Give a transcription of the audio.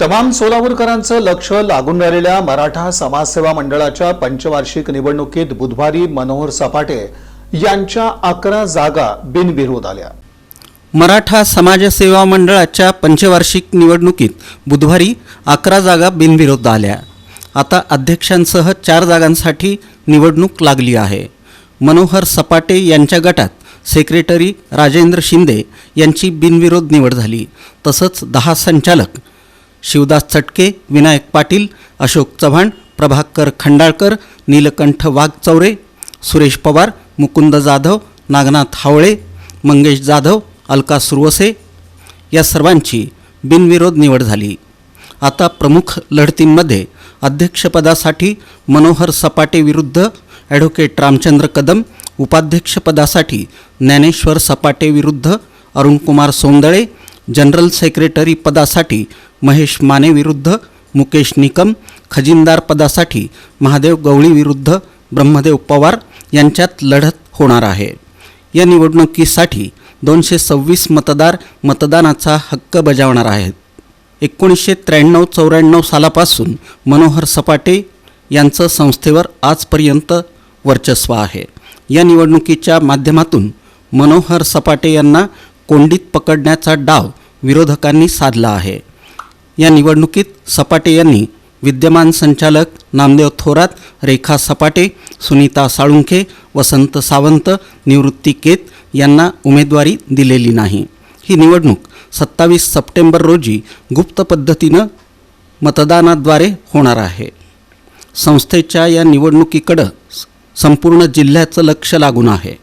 तमाम सोलापूरकरांचं लक्ष लागून राहिलेल्या मराठा समाजसेवा मंडळाच्या पंचवार्षिक निवडणुकीत बुधवारी मनोहर सपाटे यांच्या 11 जागा बिनविरोध आल्या। मराठा समाजसेवा मंडळाच्या पंचवार्षिक निवडणुकीत बुधवारी 11 जागा बिनविरोध आल्या। आता अध्यक्षांसह 4 जागांसाठी निवडणूक लागली आहे। मनोहर सपाटे यांच्या गटात सेक्रेटरी राजेंद्र शिंदे यांची बिनविरोध निवड झाली। तसंच 10 संचालक शिवदास चटके, विनायक पाटील, अशोक चव्हाण, प्रभाकर खंडाळकर, नीलकंठ वाघचौरे, सुरेश पवार, मुकुंद जाधव, नागनाथ हावळे, मंगेश जाधव, अलका सुरवसे या सर्वांची बिनविरोध निवड झाली। आता प्रमुख लढतींमध्ये अध्यक्षपदासाठी मनोहर सपाटे विरुद्ध ॲडव्होकेट रामचंद्र कदम, उपाध्यक्षपदासाठी ज्ञानेश्वर सपाटे विरुद्ध अरुणकुमार सोंदळे, जनरल सेक्रेटरी पदासाठी महेश माने विरुद्ध मुकेश निकम, खजिनदार पदासाठी महादेव गवळी विरुद्ध ब्रह्मदेव पवार यांच्यात लढत होणार आहे। या निवडणुकीसाठी 226 मतदार मतदानाचा हक्क बजावणार आहेत। 1993-94 सालापासून मनोहर सपाटे यांचं संस्थेवर आजपर्यंत वर्चस्व आहे। या निवडणुकीच्या माध्यमातून मनोहर सपाटे यांना कोंडीत पकडण्याचा डाव विरोधकांनी साधला आहे। या निवडणुकीत सपाटे यांनी विद्यमान संचालक नामदेव थोरात, रेखा सपाटे, सुनीता साळुंखे, वसंत सावंत, निवृत्ती केत यांना उमेदवारी दिलेली नाही। ही निवडणूक 27 सप्टेंबर रोजी गुप्त पद्धतीनं मतदानाद्वारे होणार आहे। संस्थेच्या या निवडणुकीकडे संपूर्ण जिल्ह्याचं लक्ष लागून आहे।